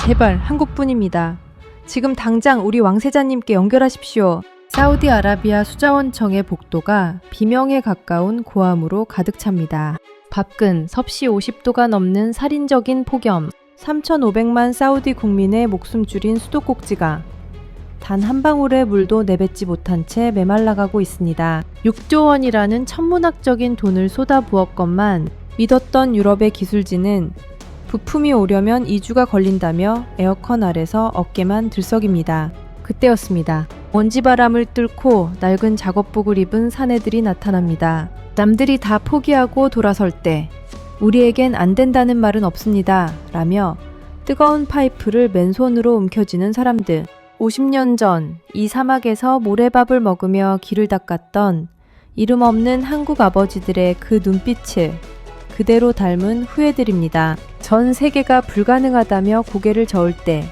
제발 한국뿐입니다. 지금 당장 우리 왕세자님께 연결하십시오. 사우디아라비아 수자원청의 복도가 비명에 가까운 고함으로 가득 찹니다. 밖은 섭씨 50도가 넘는 살인적인 폭염, 3,500만 사우디 국민의 목숨 줄인 수도꼭지가 단 한 방울의 물도 내뱉지 못한 채 메말라가고 있습니다. 6조 원이라는 천문학적인 돈을 쏟아부었건만 믿었던 유럽의 기술진은 부품이 오려면 2주가 걸린다며 에어컨 아래서 어깨만 들썩입니다. 그때였습니다. 먼지바람을 뚫고 낡은 작업복을 입은 사내들이 나타납니다. 남들이 다 포기하고 돌아설 때 우리에겐 안 된다는 말은 없습니다. 라며 뜨거운 파이프를 맨손으로 움켜쥐는 사람들. 50년 전 이 사막에서 모래밥을 먹으며 길을 닦았던 이름 없는 한국 아버지들의 그 눈빛을 그대로 닮은 후예들입니다. 전 세계가 불가능하다며 고개를 저을 때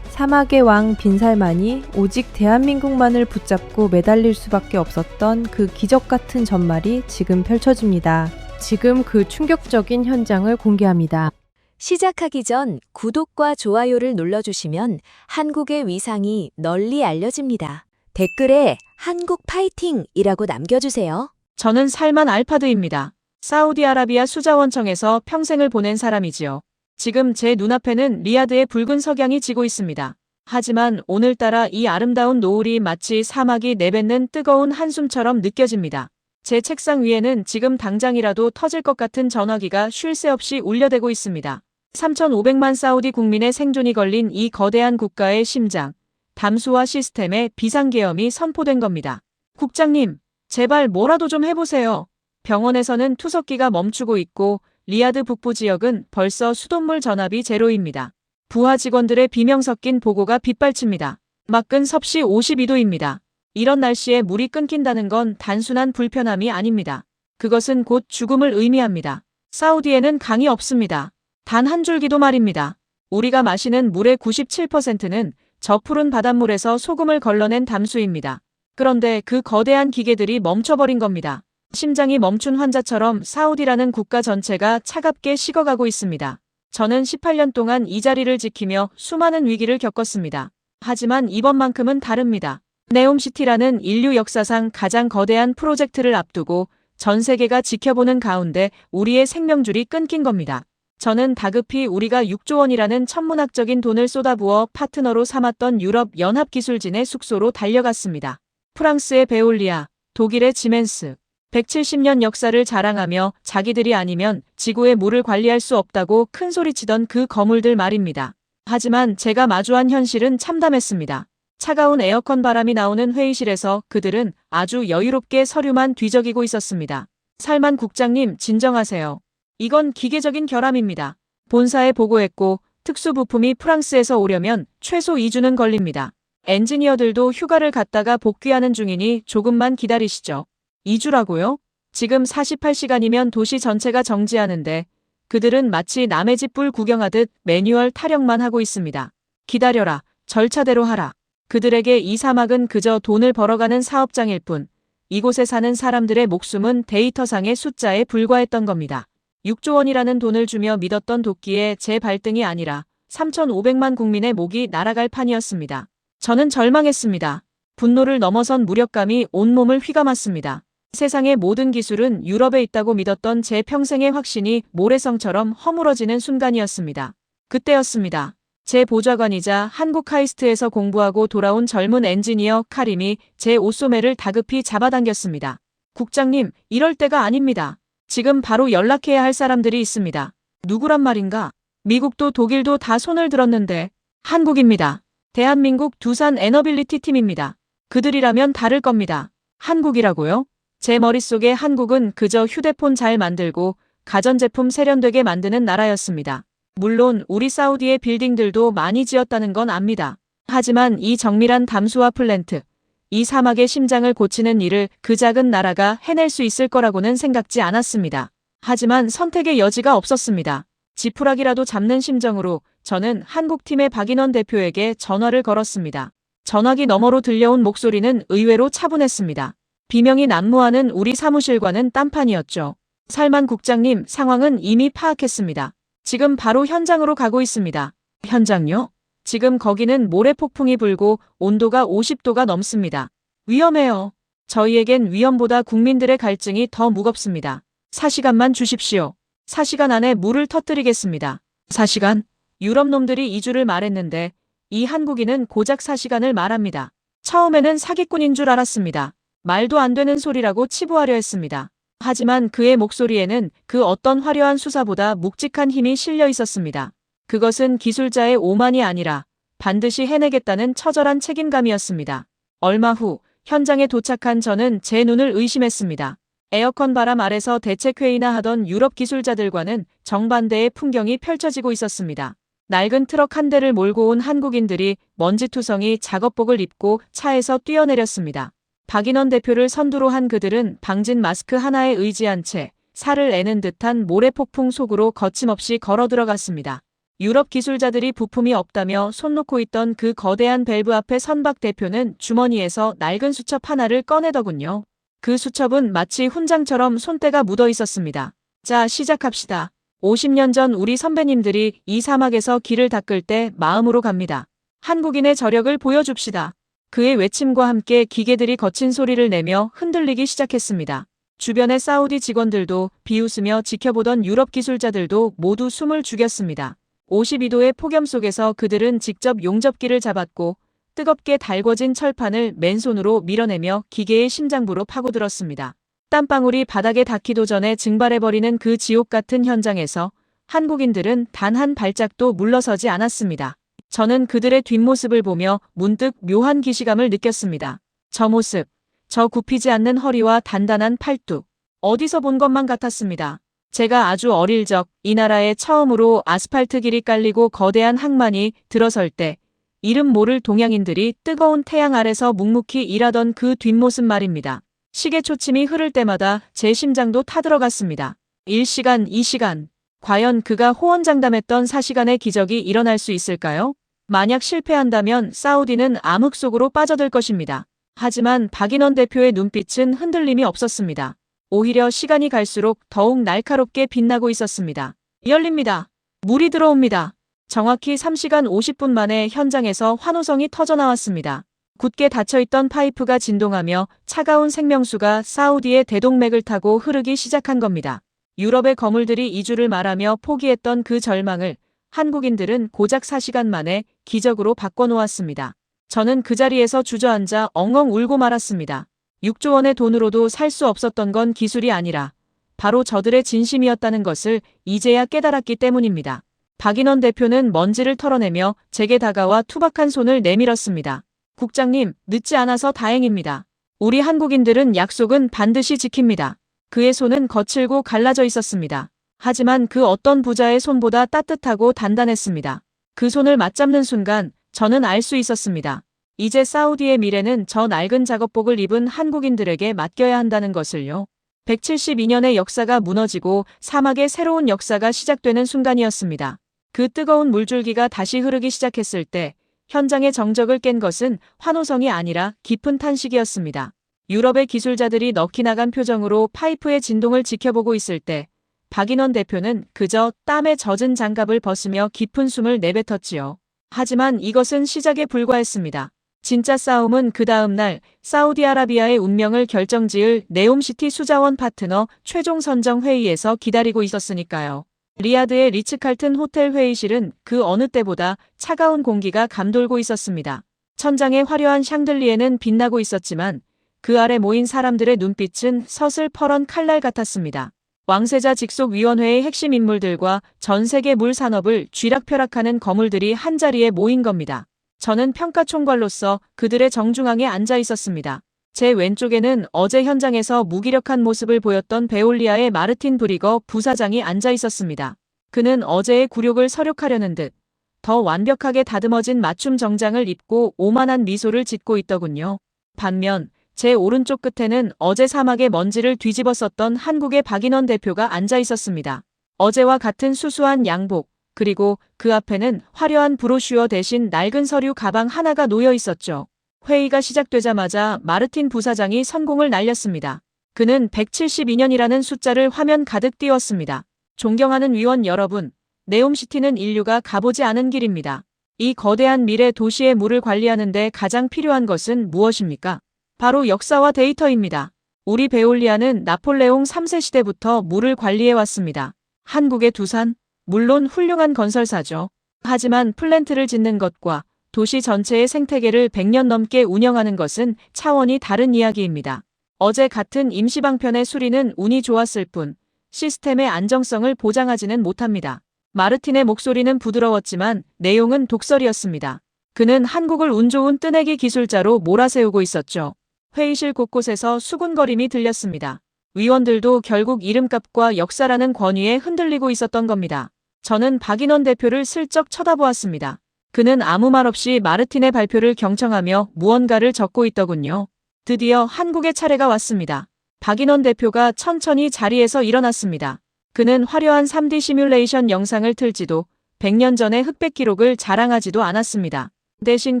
사막의 왕 빈살만이 오직 대한민국만을 붙잡고 매달릴 수밖에 없었던 그 기적 같은 전말이 지금 펼쳐집니다. 지금 그 충격적인 현장을 공개합니다. 시작하기 전 구독과 좋아요를 눌러주시면 한국의 위상이 널리 알려집니다. 댓글에 한국 파이팅이라고 남겨주세요. 저는 살만 알파드입니다. 사우디아라비아 수자원청에서 평생을 보낸 사람이지요. 지금 제 눈앞에는 리야드의 붉은 석양이 지고 있습니다. 하지만 오늘따라 이 아름다운 노을이 마치 사막이 내뱉는 뜨거운 한숨처럼 느껴집니다. 제 책상 위에는 지금 당장이라도 터질 것 같은 전화기가 쉴 새 없이 울려대고 있습니다. 3,500만 사우디 국민의 생존이 걸린 이 거대한 국가의 심장, 담수화 시스템의 비상계엄이 선포된 겁니다. 국장님, 제발 뭐라도 좀 해보세요. 병원에서는 투석기가 멈추고 있고 리야드 북부 지역은 벌써 수돗물 전압이 제로입니다. 부하 직원들의 비명 섞인 보고가 빗발칩니다. 밖은 섭씨 52도입니다. 이런 날씨에 물이 끊긴다는 건 단순한 불편함이 아닙니다. 그것은 곧 죽음을 의미합니다. 사우디에는 강이 없습니다. 단 한 줄기도 말입니다. 우리가 마시는 물의 97%는 저 푸른 바닷물에서 소금을 걸러낸 담수입니다. 그런데 그 거대한 기계들이 멈춰버린 겁니다. 심장이 멈춘 환자처럼 사우디라는 국가 전체가 차갑게 식어가고 있습니다. 저는 18년 동안 이 자리를 지키며 수많은 위기를 겪었습니다. 하지만 이번만큼은 다릅니다. 네옴시티라는 인류 역사상 가장 거대한 프로젝트를 앞두고 전 세계가 지켜보는 가운데 우리의 생명줄이 끊긴 겁니다. 저는 다급히 우리가 6조 원이라는 천문학적인 돈을 쏟아부어 파트너로 삼았던 유럽 연합기술진의 숙소로 달려갔습니다. 프랑스의 베올리아, 독일의 지멘스, 170년 역사를 자랑하며 자기들이 아니면 지구의 물을 관리할 수 없다고 큰소리치던 그 거물들 말입니다. 하지만 제가 마주한 현실은 참담했습니다. 차가운 에어컨 바람이 나오는 회의실에서 그들은 아주 여유롭게 서류만 뒤적이고 있었습니다. 살만 국장님, 진정하세요. 이건 기계적인 결함입니다. 본사에 보고했고 특수부품이 프랑스에서 오려면 최소 2주는 걸립니다. 엔지니어들도 휴가를 갔다가 복귀하는 중이니 조금만 기다리시죠. 2주라고요? 지금 48시간이면 도시 전체가 정지하는데 그들은 마치 남의 집 불 구경하듯 매뉴얼 타령만 하고 있습니다. 기다려라. 절차대로 하라. 그들에게 이 사막은 그저 돈을 벌어가는 사업장일 뿐 이곳에 사는 사람들의 목숨은 데이터상의 숫자에 불과했던 겁니다. 6조 원이라는 돈을 주며 믿었던 도끼에 제 발등이 아니라 3,500만 국민의 목이 날아갈 판이었습니다. 저는 절망했습니다. 분노를 넘어선 무력감이 온몸을 휘감았습니다. 세상의 모든 기술은 유럽에 있다고 믿었던 제 평생의 확신이 모래성처럼 허물어지는 순간이었습니다. 그때였습니다. 제 보좌관이자 한국 카이스트에서 공부하고 돌아온 젊은 엔지니어 카림이 제 옷소매를 다급히 잡아당겼습니다. 국장님, 이럴 때가 아닙니다. 지금 바로 연락해야 할 사람들이 있습니다. 누구란 말인가? 미국도 독일도 다 손을 들었는데 한국입니다. 대한민국 두산 에너빌리티 팀입니다. 그들이라면 다를 겁니다. 한국이라고요? 제 머릿속에 한국은 그저 휴대폰 잘 만들고 가전제품 세련되게 만드는 나라였습니다. 물론 우리 사우디의 빌딩들도 많이 지었다는 건 압니다. 하지만 이 정밀한 담수화 플랜트, 이 사막의 심장을 고치는 일을 그 작은 나라가 해낼 수 있을 거라고는 생각지 않았습니다. 하지만 선택의 여지가 없었습니다. 지푸라기라도 잡는 심정으로 저는 한국팀의 박인원 대표에게 전화를 걸었습니다. 전화기 너머로 들려온 목소리는 의외로 차분했습니다. 비명이 난무하는 우리 사무실과는 딴판이었죠. 살만 국장님, 상황은 이미 파악했습니다. 지금 바로 현장으로 가고 있습니다. 현장요? 지금 거기는 모래폭풍이 불고 온도가 50도가 넘습니다. 위험해요. 저희에겐 위험보다 국민들의 갈증이 더 무겁습니다. 4시간만 주십시오. 4시간 안에 물을 터뜨리겠습니다. 4시간? 유럽 놈들이 2주를 말했는데 이 한국인은 고작 4시간을 말합니다. 처음에는 사기꾼인 줄 알았습니다. 말도 안 되는 소리라고 치부하려 했습니다. 하지만 그의 목소리에는 그 어떤 화려한 수사보다 묵직한 힘이 실려 있었습니다. 그것은 기술자의 오만이 아니라 반드시 해내겠다는 처절한 책임감이었습니다. 얼마 후 현장에 도착한 저는 제 눈을 의심했습니다. 에어컨 바람 아래서 대책회의나 하던 유럽 기술자들과는 정반대의 풍경이 펼쳐지고 있었습니다. 낡은 트럭 한 대를 몰고 온 한국인들이 먼지투성이 작업복을 입고 차에서 뛰어내렸습니다. 박인원 대표를 선두로 한 그들은 방진 마스크 하나에 의지한 채 살을 내는 듯한 모래폭풍 속으로 거침없이 걸어 들어갔습니다. 유럽 기술자들이 부품이 없다며 손 놓고 있던 그 거대한 밸브 앞에 선 박 대표는 주머니에서 낡은 수첩 하나를 꺼내더군요. 그 수첩은 마치 훈장처럼 손때가 묻어 있었습니다. 자, 시작합시다. 50년 전 우리 선배님들이 이 사막에서 길을 닦을 때 마음으로 갑니다. 한국인의 저력을 보여줍시다. 그의 외침과 함께 기계들이 거친 소리를 내며 흔들리기 시작했습니다. 주변의 사우디 직원들도 비웃으며 지켜보던 유럽 기술자들도 모두 숨을 죽였습니다. 52도의 폭염 속에서 그들은 직접 용접기를 잡았고 뜨겁게 달궈진 철판을 맨손으로 밀어내며 기계의 심장부로 파고들었습니다. 땀방울이 바닥에 닿기도 전에 증발해버리는 그 지옥 같은 현장에서 한국인들은 단 한 발짝도 물러서지 않았습니다. 저는 그들의 뒷모습을 보며 문득 묘한 기시감을 느꼈습니다. 저 모습, 저 굽히지 않는 허리와 단단한 팔뚝, 어디서 본 것만 같았습니다. 제가 아주 어릴 적 이 나라에 처음으로 아스팔트 길이 깔리고 거대한 항만이 들어설 때 이름 모를 동양인들이 뜨거운 태양 아래서 묵묵히 일하던 그 뒷모습 말입니다. 시계 초침이 흐를 때마다 제 심장도 타들어갔습니다. 1시간, 2시간. 과연 그가 호언장담했던 4시간의 기적이 일어날 수 있을까요? 만약 실패한다면 사우디는 암흑 속으로 빠져들 것입니다. 하지만 박인원 대표의 눈빛은 흔들림이 없었습니다. 오히려 시간이 갈수록 더욱 날카롭게 빛나고 있었습니다. 열립니다. 물이 들어옵니다. 정확히 3시간 50분 만에 현장에서 환호성이 터져나왔습니다. 굳게 닫혀있던 파이프가 진동하며 차가운 생명수가 사우디의 대동맥을 타고 흐르기 시작한 겁니다. 유럽의 거물들이 2주를 말하며 포기했던 그 절망을 한국인들은 고작 4시간 만에 기적으로 바꿔놓았습니다. 저는 그 자리에서 주저앉아 엉엉 울고 말았습니다. 6조 원의 돈으로도 살 수 없었던 건 기술이 아니라 바로 저들의 진심이었다는 것을 이제야 깨달았기 때문입니다. 박인원 대표는 먼지를 털어내며 제게 다가와 투박한 손을 내밀었습니다. 국장님, 늦지 않아서 다행입니다. 우리 한국인들은 약속은 반드시 지킵니다. 그의 손은 거칠고 갈라져 있었습니다. 하지만 그 어떤 부자의 손보다 따뜻하고 단단했습니다. 그 손을 맞잡는 순간 저는 알 수 있었습니다. 이제 사우디의 미래는 저 낡은 작업복을 입은 한국인들에게 맡겨야 한다는 것을요. 172년의 역사가 무너지고 사막의 새로운 역사가 시작되는 순간이었습니다. 그 뜨거운 물줄기가 다시 흐르기 시작했을 때 현장의 정적을 깬 것은 환호성이 아니라 깊은 탄식이었습니다. 유럽의 기술자들이 넋이 나간 표정으로 파이프의 진동을 지켜보고 있을 때 박인원 대표는 그저 땀에 젖은 장갑을 벗으며 깊은 숨을 내뱉었지요. 하지만 이것은 시작에 불과했습니다. 진짜 싸움은 그 다음 날 사우디아라비아의 운명을 결정지을 네옴시티 수자원 파트너 최종 선정 회의에서 기다리고 있었으니까요. 리야드의 리츠칼튼 호텔 회의실은 그 어느 때보다 차가운 공기가 감돌고 있었습니다. 천장의 화려한 샹들리에는 빛나고 있었지만 그 아래 모인 사람들의 눈빛은 서슬퍼런 칼날 같았습니다. 왕세자 직속위원회의 핵심 인물들과 전 세계 물 산업을 쥐락펴락하는 거물들이 한자리에 모인 겁니다. 저는 평가총괄로서 그들의 정중앙에 앉아 있었습니다. 제 왼쪽에는 어제 현장에서 무기력한 모습을 보였던 베올리아의 마르틴 브리거 부사장이 앉아 있었습니다. 그는 어제의 굴욕을 서력하려는 듯 더 완벽하게 다듬어진 맞춤 정장을 입고 오만한 미소를 짓고 있더군요. 반면 제 오른쪽 끝에는 어제 사막의 먼지를 뒤집어 썼던 한국의 박인원 대표가 앉아 있었습니다. 어제와 같은 수수한 양복, 그리고 그 앞에는 화려한 브로슈어 대신 낡은 서류 가방 하나가 놓여 있었죠. 회의가 시작되자마자 마르틴 부사장이 선공을 날렸습니다. 그는 172년이라는 숫자를 화면 가득 띄웠습니다. 존경하는 위원 여러분, 네옴시티는 인류가 가보지 않은 길입니다. 이 거대한 미래 도시의 물을 관리하는 데 가장 필요한 것은 무엇입니까? 바로 역사와 데이터입니다. 우리 베올리아는 나폴레옹 3세 시대부터 물을 관리해 왔습니다. 한국의 두산, 물론 훌륭한 건설사죠. 하지만 플랜트를 짓는 것과 도시 전체의 생태계를 100년 넘게 운영하는 것은 차원이 다른 이야기입니다. 어제 같은 임시방편의 수리는 운이 좋았을 뿐 시스템의 안정성을 보장하지는 못합니다. 마르틴의 목소리는 부드러웠지만 내용은 독설이었습니다. 그는 한국을 운 좋은 뜨내기 기술자로 몰아세우고 있었죠. 회의실 곳곳에서 수군거림이 들렸습니다. 위원들도 결국 이름값과 역사라는 권위에 흔들리고 있었던 겁니다. 저는 박인원 대표를 슬쩍 쳐다보았습니다. 그는 아무 말 없이 마르틴의 발표를 경청하며 무언가를 적고 있더군요. 드디어 한국의 차례가 왔습니다. 박인원 대표가 천천히 자리에서 일어났습니다. 그는 화려한 3D 시뮬레이션 영상을 틀지도 100년 전의 흑백 기록을 자랑하지도 않았습니다. 대신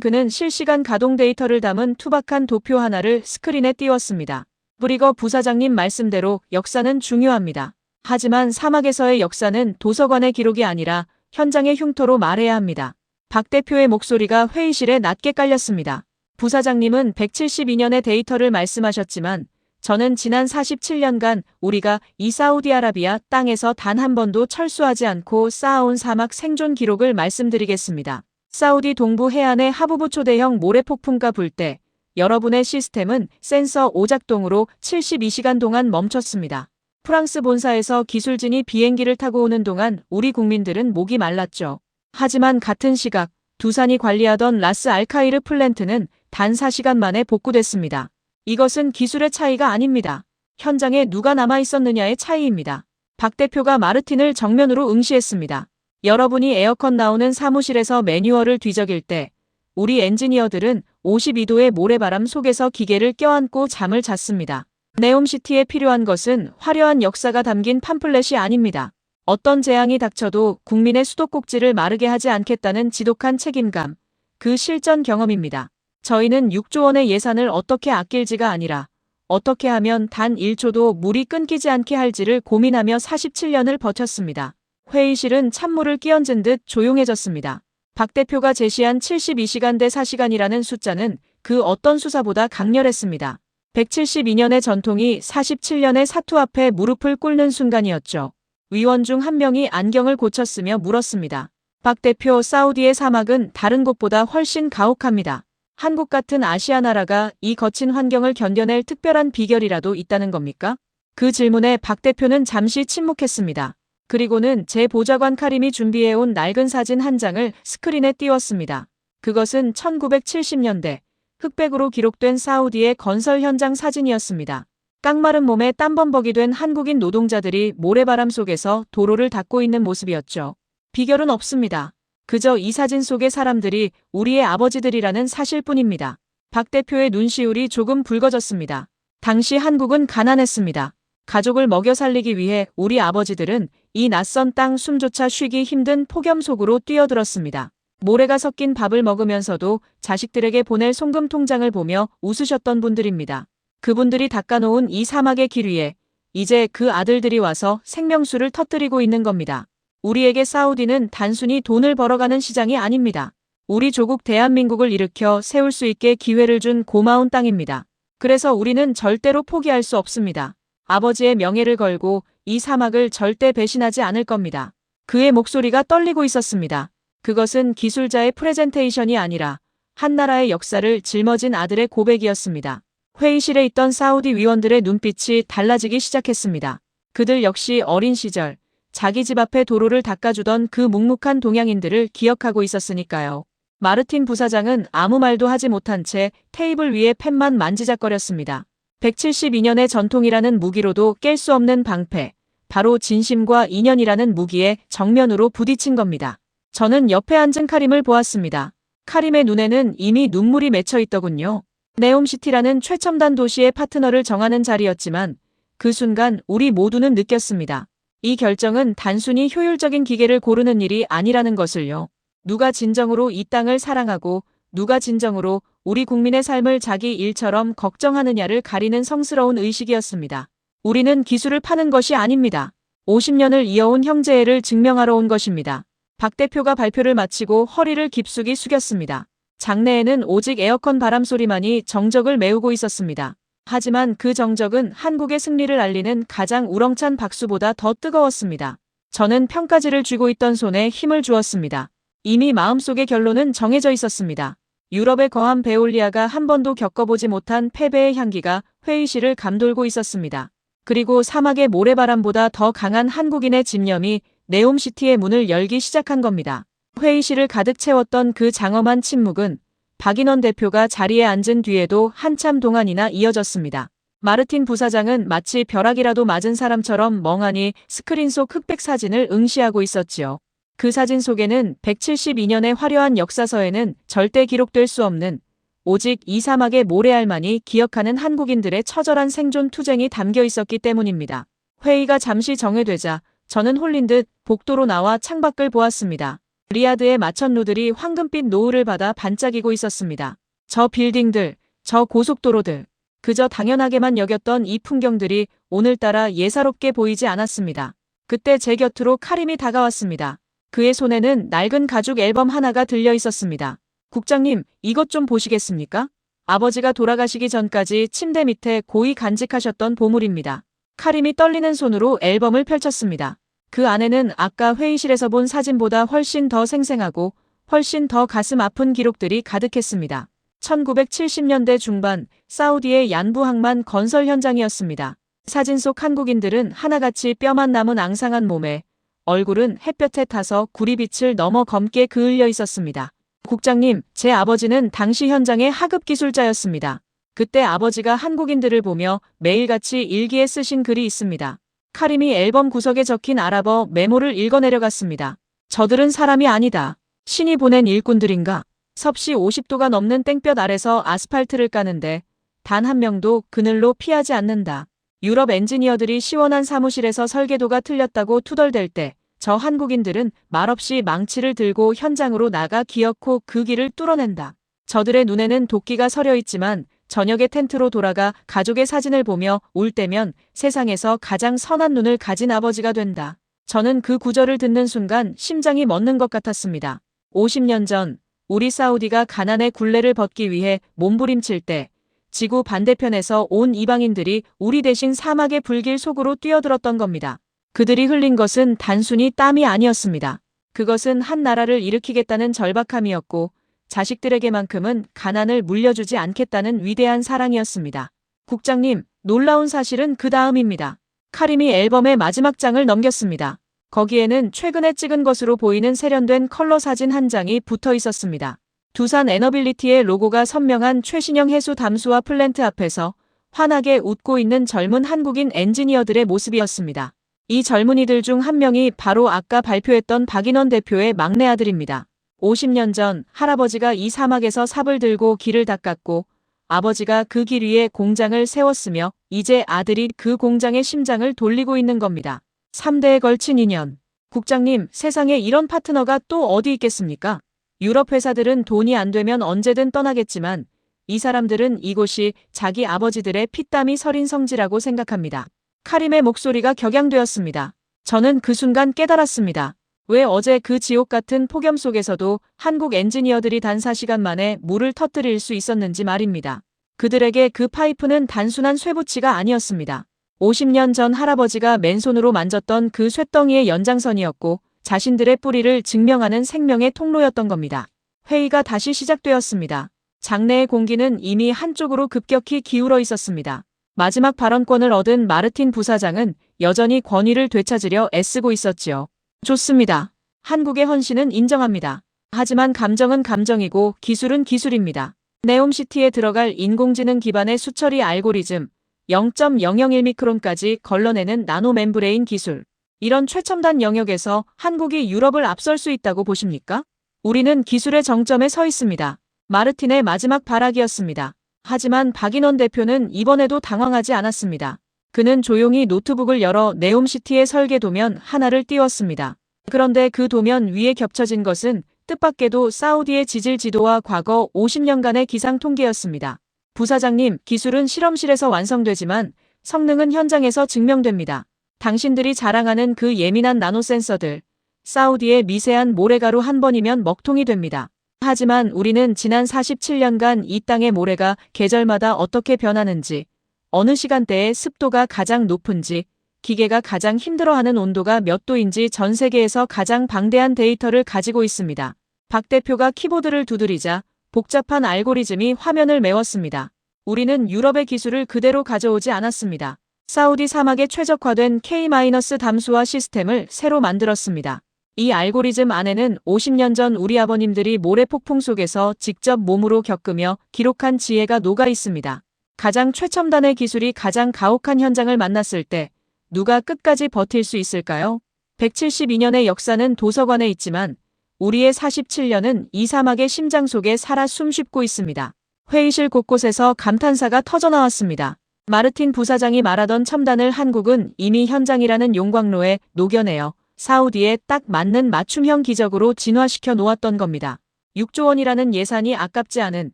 그는 실시간 가동 데이터를 담은 투박한 도표 하나를 스크린에 띄웠습니다. 브리거 부사장님 말씀대로 역사는 중요합니다. 하지만 사막에서의 역사는 도서관의 기록이 아니라 현장의 흉터로 말해야 합니다. 박 대표의 목소리가 회의실에 낮게 깔렸습니다. 부사장님은 172년의 데이터를 말씀하셨지만 저는 지난 47년간 우리가 이 사우디아라비아 땅에서 단 한 번도 철수하지 않고 쌓아온 사막 생존 기록을 말씀드리겠습니다. 사우디 동부 해안의 하부부 초대형 모래폭풍가 불 때 여러분의 시스템은 센서 오작동으로 72시간 동안 멈췄습니다. 프랑스 본사에서 기술진이 비행기를 타고 오는 동안 우리 국민들은 목이 말랐죠. 하지만 같은 시각 두산이 관리하던 라스 알카이르 플랜트는 단 4시간 만에 복구됐습니다. 이것은 기술의 차이가 아닙니다. 현장에 누가 남아 있었느냐의 차이입니다. 박 대표가 마르틴을 정면으로 응시했습니다. 여러분이 에어컨 나오는 사무실에서 매뉴얼을 뒤적일 때 우리 엔지니어들은 52도의 모래바람 속에서 기계를 껴안고 잠을 잤습니다. 네옴시티에 필요한 것은 화려한 역사가 담긴 팜플렛이 아닙니다. 어떤 재앙이 닥쳐도 국민의 수도꼭지를 마르게 하지 않겠다는 지독한 책임감, 그 실전 경험입니다. 저희는 6조 원의 예산을 어떻게 아낄지가 아니라 어떻게 하면 단 1초도 물이 끊기지 않게 할지를 고민하며 47년을 버텼습니다. 회의실은 찬물을 끼얹은 듯 조용해졌습니다. 박 대표가 제시한 72시간 대 4시간이라는 숫자는 그 어떤 수사보다 강렬했습니다. 172년의 전통이 47년의 사투 앞에 무릎을 꿇는 순간이었죠. 위원 중 한 명이 안경을 고쳤으며 물었습니다. 박 대표, 사우디의 사막은 다른 곳보다 훨씬 가혹합니다. 한국 같은 아시아 나라가 이 거친 환경을 견뎌낼 특별한 비결이라도 있다는 겁니까? 그 질문에 박 대표는 잠시 침묵했습니다. 그리고는 제 보좌관 카림이 준비해온 낡은 사진 한 장을 스크린에 띄웠습니다. 그것은 1970년대 흑백으로 기록된 사우디의 건설 현장 사진이었습니다. 깡마른 몸에 땀범벅이 된 한국인 노동자들이 모래바람 속에서 도로를 닦고 있는 모습이었죠. 비결은 없습니다. 그저 이 사진 속의 사람들이 우리의 아버지들이라는 사실뿐입니다. 박 대표의 눈시울이 조금 붉어졌습니다. 당시 한국은 가난했습니다. 가족을 먹여 살리기 위해 우리 아버지들은 이 낯선 땅 숨조차 쉬기 힘든 폭염 속으로 뛰어들었습니다. 모래가 섞인 밥을 먹으면서도 자식들에게 보낼 송금 통장을 보며 웃으셨던 분들입니다. 그분들이 닦아놓은 이 사막의 길 위에 이제 그 아들들이 와서 생명수를 터뜨리고 있는 겁니다. 우리에게 사우디는 단순히 돈을 벌어가는 시장이 아닙니다. 우리 조국 대한민국을 일으켜 세울 수 있게 기회를 준 고마운 땅입니다. 그래서 우리는 절대로 포기할 수 없습니다. 아버지의 명예를 걸고 이 사막을 절대 배신하지 않을 겁니다. 그의 목소리가 떨리고 있었습니다. 그것은 기술자의 프레젠테이션이 아니라 한 나라의 역사를 짊어진 아들의 고백이었습니다. 회의실에 있던 사우디 위원들의 눈빛이 달라지기 시작했습니다. 그들 역시 어린 시절 자기 집 앞에 도로를 닦아주던 그 묵묵한 동양인들을 기억하고 있었으니까요. 마르틴 부사장은 아무 말도 하지 못한 채 테이블 위에 펜만 만지작거렸습니다. 172년의 전통이라는 무기로도 깰 수 없는 방패, 바로 진심과 인연이라는 무기에 정면으로 부딪힌 겁니다. 저는 옆에 앉은 카림을 보았습니다. 카림의 눈에는 이미 눈물이 맺혀 있더군요. 네옴시티라는 최첨단 도시의 파트너를 정하는 자리였지만 그 순간 우리 모두는 느꼈습니다. 이 결정은 단순히 효율적인 기계를 고르는 일이 아니라는 것을요. 누가 진정으로 이 땅을 사랑하고 누가 진정으로 우리 국민의 삶을 자기 일처럼 걱정하느냐를 가리는 성스러운 의식이었습니다. 우리는 기술을 파는 것이 아닙니다. 50년을 이어온 형제애를 증명하러 온 것입니다. 박 대표가 발표를 마치고 허리를 깊숙이 숙였습니다. 장내에는 오직 에어컨 바람 소리만이 정적을 메우고 있었습니다. 하지만 그 정적은 한국의 승리를 알리는 가장 우렁찬 박수보다 더 뜨거웠습니다. 저는 평가지를 쥐고 있던 손에 힘을 주었습니다. 이미 마음속의 결론은 정해져 있었습니다. 유럽의 거함 베올리아가 한 번도 겪어보지 못한 패배의 향기가 회의실을 감돌고 있었습니다. 그리고 사막의 모래바람보다 더 강한 한국인의 집념이 네옴시티의 문을 열기 시작한 겁니다. 회의실을 가득 채웠던 그 장엄한 침묵은 박인원 대표가 자리에 앉은 뒤에도 한참 동안이나 이어졌습니다. 마르틴 부사장은 마치 벼락이라도 맞은 사람처럼 멍하니 스크린 속 흑백 사진을 응시하고 있었지요. 그 사진 속에는 172년의 화려한 역사서에는 절대 기록될 수 없는 오직 이 사막의 모래알만이 기억하는 한국인들의 처절한 생존 투쟁이 담겨 있었기 때문입니다. 회의가 잠시 정회되자 저는 홀린 듯 복도로 나와 창밖을 보았습니다. 리야드의 마천루들이 황금빛 노을을 받아 반짝이고 있었습니다. 저 빌딩들, 저 고속도로들, 그저 당연하게만 여겼던 이 풍경들이 오늘따라 예사롭게 보이지 않았습니다. 그때 제 곁으로 카림이 다가왔습니다. 그의 손에는 낡은 가죽 앨범 하나가 들려 있었습니다. 국장님, 이것 좀 보시겠습니까? 아버지가 돌아가시기 전까지 침대 밑에 고이 간직하셨던 보물입니다. 카림이 떨리는 손으로 앨범을 펼쳤습니다. 그 안에는 아까 회의실에서 본 사진보다 훨씬 더 생생하고 훨씬 더 가슴 아픈 기록들이 가득했습니다. 1970년대 중반 사우디의 얀부 항만 건설 현장이었습니다. 사진 속 한국인들은 하나같이 뼈만 남은 앙상한 몸에 얼굴은 햇볕에 타서 구리빛을 넘어 검게 그을려 있었습니다. 국장님, 제 아버지는 당시 현장의 하급 기술자였습니다. 그때 아버지가 한국인들을 보며 매일같이 일기에 쓰신 글이 있습니다. 카림이 앨범 구석에 적힌 아랍어 메모를 읽어내려갔습니다. 저들은 사람이 아니다. 신이 보낸 일꾼들인가? 섭씨 50도가 넘는 땡볕 아래서 아스팔트를 까는데 단 한 명도 그늘로 피하지 않는다. 유럽 엔지니어들이 시원한 사무실에서 설계도가 틀렸다고 투덜댈 때 저 한국인들은 말없이 망치를 들고 현장으로 나가 기어코 그 길을 뚫어낸다. 저들의 눈에는 도끼가 서려 있지만 저녁에 텐트로 돌아가 가족의 사진을 보며 울 때면 세상에서 가장 선한 눈을 가진 아버지가 된다. 저는 그 구절을 듣는 순간 심장이 멎는 것 같았습니다. 50년 전 우리 사우디가 가난의 굴레를 벗기 위해 몸부림칠 때 지구 반대편에서 온 이방인들이 우리 대신 사막의 불길 속으로 뛰어들었던 겁니다. 그들이 흘린 것은 단순히 땀이 아니었습니다. 그것은 한 나라를 일으키겠다는 절박함이었고 자식들에게만큼은 가난을 물려주지 않겠다는 위대한 사랑이었습니다. 국장님, 놀라운 사실은 그 다음입니다. 카림이 앨범의 마지막 장을 넘겼습니다. 거기에는 최근에 찍은 것으로 보이는 세련된 컬러 사진 한 장이 붙어 있었습니다. 두산 에너빌리티의 로고가 선명한 최신형 해수 담수화 플랜트 앞에서 환하게 웃고 있는 젊은 한국인 엔지니어들의 모습이었습니다. 이 젊은이들 중 한 명이 바로 아까 발표했던 박인원 대표의 막내 아들입니다. 50년 전 할아버지가 이 사막에서 삽을 들고 길을 닦았고 아버지가 그 길 위에 공장을 세웠으며 이제 아들이 그 공장의 심장을 돌리고 있는 겁니다. 3대에 걸친 인연. 국장님, 세상에 이런 파트너가 또 어디 있겠습니까? 유럽 회사들은 돈이 안 되면 언제든 떠나겠지만 이 사람들은 이곳이 자기 아버지들의 피땀이 서린 성지라고 생각합니다. 카림의 목소리가 격양되었습니다. 저는 그 순간 깨달았습니다. 왜 어제 그 지옥 같은 폭염 속에서도 한국 엔지니어들이 단 4시간 만에 물을 터뜨릴 수 있었는지 말입니다. 그들에게 그 파이프는 단순한 쇠붙이가 아니었습니다. 50년 전 할아버지가 맨손으로 만졌던 그 쇳덩이의 연장선이었고 자신들의 뿌리를 증명하는 생명의 통로였던 겁니다. 회의가 다시 시작되었습니다. 장내의 공기는 이미 한쪽으로 급격히 기울어 있었습니다. 마지막 발언권을 얻은 마르틴 부사장은 여전히 권위를 되찾으려 애쓰고 있었지요. 좋습니다. 한국의 헌신은 인정합니다. 하지만 감정은 감정이고 기술은 기술입니다. 네옴시티에 들어갈 인공지능 기반의 수처리 알고리즘, 0.001미크론까지 걸러내는 나노 멤브레인 기술. 이런 최첨단 영역에서 한국이 유럽을 앞설 수 있다고 보십니까? 우리는 기술의 정점에 서 있습니다. 마르틴의 마지막 발악이었습니다. 하지만 박인원 대표는 이번에도 당황하지 않았습니다. 그는 조용히 노트북을 열어 네옴시티의 설계도면 하나를 띄웠습니다. 그런데 그 도면 위에 겹쳐진 것은 뜻밖에도 사우디의 지질 지도와 과거 50년간의 기상 통계였습니다. 부사장님, 기술은 실험실에서 완성되지만 성능은 현장에서 증명됩니다. 당신들이 자랑하는 그 예민한 나노 센서들, 사우디의 미세한 모래가루 한 번이면 먹통이 됩니다. 하지만 우리는 지난 47년간 이 땅의 모래가 계절마다 어떻게 변하는지, 어느 시간대에 습도가 가장 높은지, 기계가 가장 힘들어하는 온도가 몇 도인지 전 세계에서 가장 방대한 데이터를 가지고 있습니다. 박 대표가 키보드를 두드리자 복잡한 알고리즘이 화면을 메웠습니다. 우리는 유럽의 기술을 그대로 가져오지 않았습니다. 사우디 사막에 최적화된 K-담수화 시스템을 새로 만들었습니다. 이 알고리즘 안에는 50년 전 우리 아버님들이 모래 폭풍 속에서 직접 몸으로 겪으며 기록한 지혜가 녹아 있습니다. 가장 최첨단의 기술이 가장 가혹한 현장을 만났을 때 누가 끝까지 버틸 수 있을까요? 172년의 역사는 도서관에 있지만 우리의 47년은 이 사막의 심장 속에 살아 숨쉬고 있습니다. 회의실 곳곳에서 감탄사가 터져나왔습니다. 마르틴 부사장이 말하던 첨단을 한국은 이미 현장이라는 용광로에 녹여내어 사우디에 딱 맞는 맞춤형 기적으로 진화시켜 놓았던 겁니다. 6조 원이라는 예산이 아깝지 않은,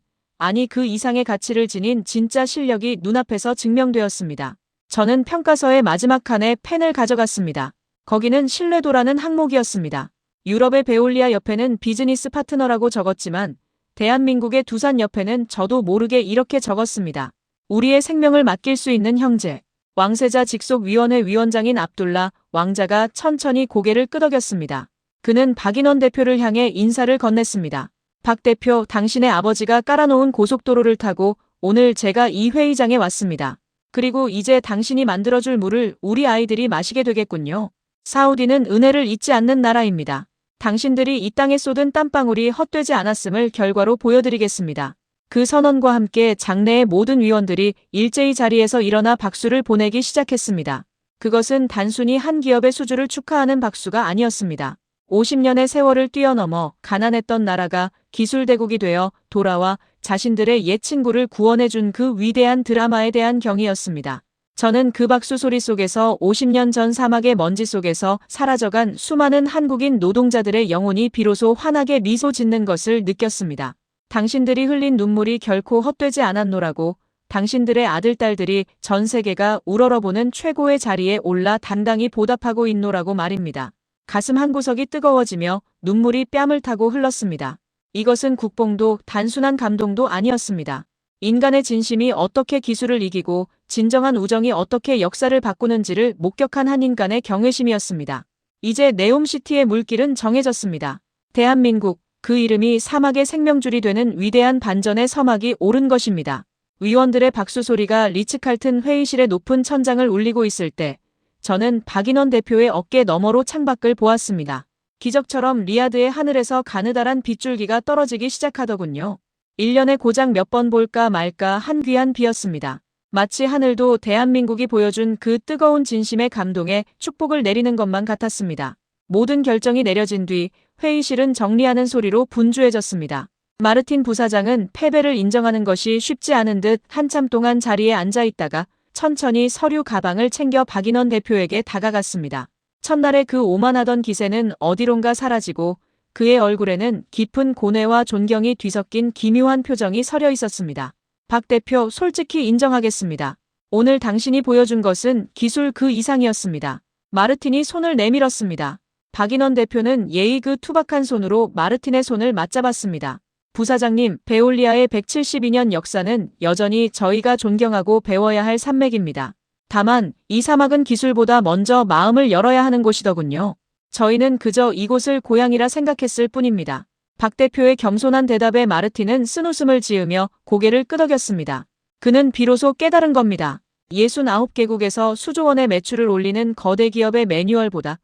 아니 그 이상의 가치를 지닌 진짜 실력이 눈앞에서 증명되었습니다. 저는 평가서의 마지막 칸에 펜을 가져갔습니다. 거기는 신뢰도라는 항목이었습니다. 유럽의 베올리아 옆에는 비즈니스 파트너라고 적었지만 대한민국의 두산 옆에는 저도 모르게 이렇게 적었습니다. 우리의 생명을 맡길 수 있는 형제. 왕세자 직속위원회 위원장인 압둘라 왕자가 천천히 고개를 끄덕였습니다. 그는 박인원 대표를 향해 인사를 건넸습니다. 박 대표, 당신의 아버지가 깔아놓은 고속도로를 타고 오늘 제가 이 회의장에 왔습니다. 그리고 이제 당신이 만들어줄 물을 우리 아이들이 마시게 되겠군요. 사우디는 은혜를 잊지 않는 나라입니다. 당신들이 이 땅에 쏟은 땀방울이 헛되지 않았음을 결과로 보여드리겠습니다. 그 선언과 함께 장내의 모든 위원들이 일제히 자리에서 일어나 박수를 보내기 시작했습니다. 그것은 단순히 한 기업의 수주를 축하하는 박수가 아니었습니다. 50년의 세월을 뛰어넘어 가난했던 나라가 기술대국이 되어 돌아와 자신들의 옛 친구를 구원해준 그 위대한 드라마에 대한 경의였습니다. 저는 그 박수 소리 속에서 50년 전 사막의 먼지 속에서 사라져간 수많은 한국인 노동자들의 영혼이 비로소 환하게 미소 짓는 것을 느꼈습니다. 당신들이 흘린 눈물이 결코 헛되지 않았노라고, 당신들의 아들, 딸들이 전 세계가 우러러보는 최고의 자리에 올라 당당히 보답하고 있노라고 말입니다. 가슴 한구석이 뜨거워지며 눈물이 뺨을 타고 흘렀습니다. 이것은 국뽕도 단순한 감동도 아니었습니다. 인간의 진심이 어떻게 기술을 이기고 진정한 우정이 어떻게 역사를 바꾸는지를 목격한 한 인간의 경외심이었습니다. 이제 네옴시티의 물길은 정해졌습니다. 대한민국, 그 이름이 사막의 생명줄이 되는 위대한 반전의 서막이 오른 것입니다. 위원들의 박수 소리가 리츠칼튼 회의실의 높은 천장을 울리고 있을 때 저는 박인원 대표의 어깨 너머로 창밖을 보았습니다. 기적처럼 리야드의 하늘에서 가느다란 빗줄기가 떨어지기 시작하더군요. 1년에 고작 몇 번 볼까 말까 한 귀한 비였습니다. 마치 하늘도 대한민국이 보여준 그 뜨거운 진심의 감동에 축복을 내리는 것만 같았습니다. 모든 결정이 내려진 뒤 회의실은 정리하는 소리로 분주해졌습니다. 마르틴 부사장은 패배를 인정하는 것이 쉽지 않은 듯 한참 동안 자리에 앉아 있다가 천천히 서류 가방을 챙겨 박인원 대표에게 다가갔습니다. 첫날의 그 오만하던 기세는 어디론가 사라지고 그의 얼굴에는 깊은 고뇌와 존경이 뒤섞인 기묘한 표정이 서려 있었습니다. 박 대표, 솔직히 인정하겠습니다. 오늘 당신이 보여준 것은 기술 그 이상이었습니다. 마르틴이 손을 내밀었습니다. 박인원 대표는 예의 그 투박한 손으로 마르틴의 손을 맞잡았습니다. 부사장님, 베올리아의 172년 역사는 여전히 저희가 존경하고 배워야 할 산맥입니다. 다만 이 사막은 기술보다 먼저 마음을 열어야 하는 곳이더군요. 저희는 그저 이곳을 고향이라 생각했을 뿐입니다. 박 대표의 겸손한 대답에 마르틴은 쓴웃음을 지으며 고개를 끄덕였습니다. 그는 비로소 깨달은 겁니다. 69개국에서 수조 원의 매출을 올리는 거대 기업의 매뉴얼보다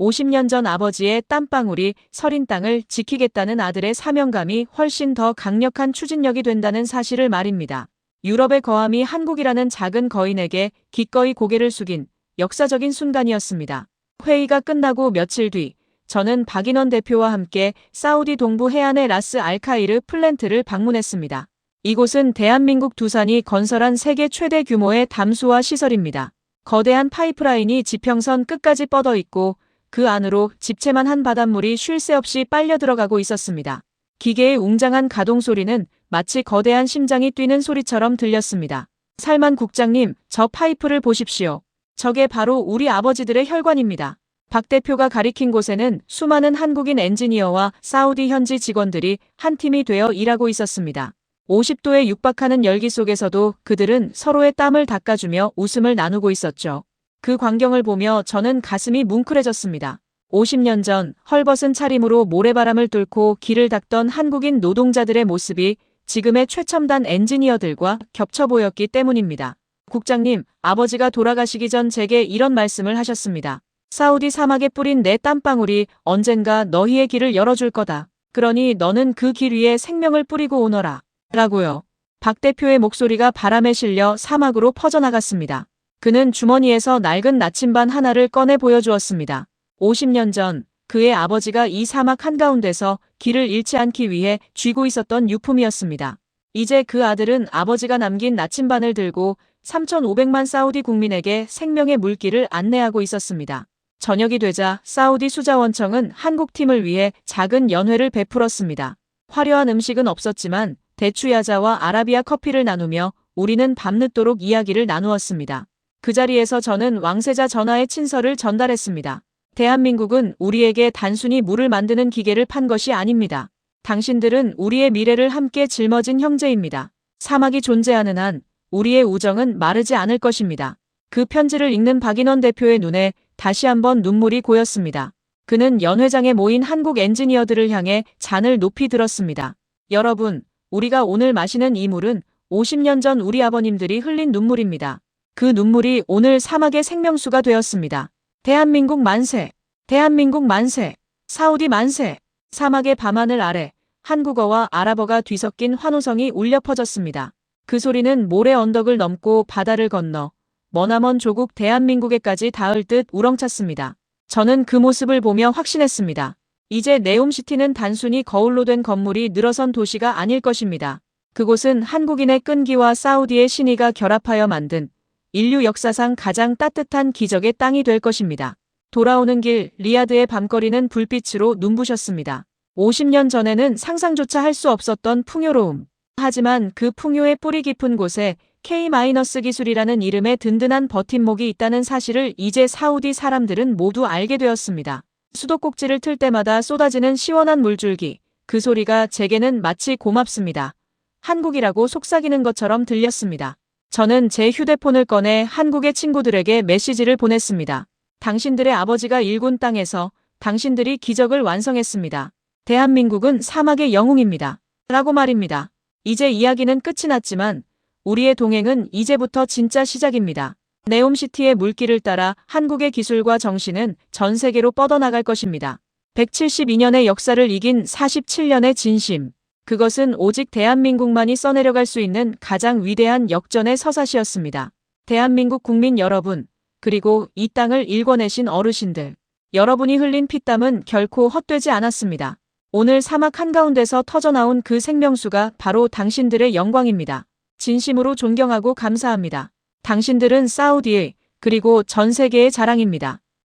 50년 전 아버지의 땀방울이 서린 땅을 지키겠다는 아들의 사명감이 훨씬 더 강력한 추진력이 된다는 사실을 말입니다. 유럽의 거함이 한국이라는 작은 거인에게 기꺼이 고개를 숙인 역사적인 순간이었습니다. 회의가 끝나고 며칠 뒤 저는 박인원 대표와 함께 사우디 동부 해안의 라스 알카이르 플랜트를 방문했습니다. 이곳은 대한민국 두산이 건설한 세계 최대 규모의 담수화 시설입니다. 거대한 파이프라인이 지평선 끝까지 뻗어 있고 그 안으로 집채만 한 바닷물이 쉴 새 없이 빨려 들어가고 있었습니다. 기계의 웅장한 가동 소리는 마치 거대한 심장이 뛰는 소리처럼 들렸습니다. 살만 국장님, 저 파이프를 보십시오. 저게 바로 우리 아버지들의 혈관입니다. 박 대표가 가리킨 곳에는 수많은 한국인 엔지니어와 사우디 현지 직원들이 한 팀이 되어 일하고 있었습니다. 50도에 육박하는 열기 속에서도 그들은 서로의 땀을 닦아주며 웃음을 나누고 있었죠. 그 광경을 보며 저는 가슴이 뭉클해졌습니다. 50년 전 헐벗은 차림으로 모래바람을 뚫고 길을 닦던 한국인 노동자들의 모습이 지금의 최첨단 엔지니어들과 겹쳐 보였기 때문입니다. 국장님, 아버지가 돌아가시기 전 제게 이런 말씀을 하셨습니다. 사우디 사막에 뿌린 내 땀방울이 언젠가 너희의 길을 열어줄 거다. 그러니 너는 그 길 위에 생명을 뿌리고 오너라. 라고요. 박 대표의 목소리가 바람에 실려 사막으로 퍼져나갔습니다. 그는 주머니에서 낡은 나침반 하나를 꺼내 보여주었습니다. 50년 전 그의 아버지가 이 사막 한가운데서 길을 잃지 않기 위해 쥐고 있었던 유품이었습니다. 이제 그 아들은 아버지가 남긴 나침반을 들고 3,500만 사우디 국민에게 생명의 물길을 안내하고 있었습니다. 저녁이 되자 사우디 수자원청은 한국팀을 위해 작은 연회를 베풀었습니다. 화려한 음식은 없었지만 대추야자와 아라비아 커피를 나누며 우리는 밤늦도록 이야기를 나누었습니다. 그 자리에서 저는 왕세자 전하의 친서를 전달했습니다. 대한민국은 우리에게 단순히 물을 만드는 기계를 판 것이 아닙니다. 당신들은 우리의 미래를 함께 짊어진 형제입니다. 사막이 존재하는 한 우리의 우정은 마르지 않을 것입니다. 그 편지를 읽는 박인원 대표의 눈에 다시 한번 눈물이 고였습니다. 그는 연회장에 모인 한국 엔지니어들을 향해 잔을 높이 들었습니다. 여러분, 우리가 오늘 마시는 이 물은 50년 전 우리 아버님들이 흘린 눈물입니다. 그 눈물이 오늘 사막의 생명수가 되었습니다. 대한민국 만세! 대한민국 만세! 사우디 만세! 사막의 밤하늘 아래 한국어와 아랍어가 뒤섞인 환호성이 울려 퍼졌습니다. 그 소리는 모래 언덕을 넘고 바다를 건너 머나먼 조국 대한민국에까지 닿을 듯 우렁찼습니다. 저는 그 모습을 보며 확신했습니다. 이제 네옴시티는 단순히 거울로 된 건물이 늘어선 도시가 아닐 것입니다. 그곳은 한국인의 끈기와 사우디의 신의가 결합하여 만든 인류 역사상 가장 따뜻한 기적의 땅이 될 것입니다. 돌아오는 길 리야드의 밤거리는 불빛으로 눈부셨습니다. 50년 전에는 상상조차 할 수 없었던 풍요로움. 하지만 그 풍요의 뿌리 깊은 곳에 K-기술이라는 이름의 든든한 버팀목이 있다는 사실을 이제 사우디 사람들은 모두 알게 되었습니다. 수도꼭지를 틀 때마다 쏟아지는 시원한 물줄기. 그 소리가 제게는 마치 고맙습니다. 한국이라고 속삭이는 것처럼 들렸습니다. 저는 제 휴대폰을 꺼내 한국의 친구들에게 메시지를 보냈습니다. 당신들의 아버지가 일군 땅에서 당신들이 기적을 완성했습니다. 대한민국은 사막의 영웅입니다. 라고 말입니다. 이제 이야기는 끝이 났지만 우리의 동행은 이제부터 진짜 시작입니다. 네옴시티의 물길을 따라 한국의 기술과 정신은 전 세계로 뻗어나갈 것입니다. 172년의 역사를 이긴 47년의 진심. 그것은 오직 대한민국만이 써내려갈 수 있는 가장 위대한 역전의 서사시였습니다. 대한민국 국민 여러분, 그리고 이 땅을 일궈내신 어르신들. 여러분이 흘린 피땀은 결코 헛되지 않았습니다. 오늘 사막 한가운데서 터져나온 그 생명수가 바로 당신들의 영광입니다. 진심으로 존경하고 감사합니다. 당신들은 사우디의 그리고 전 세계의 자랑입니다.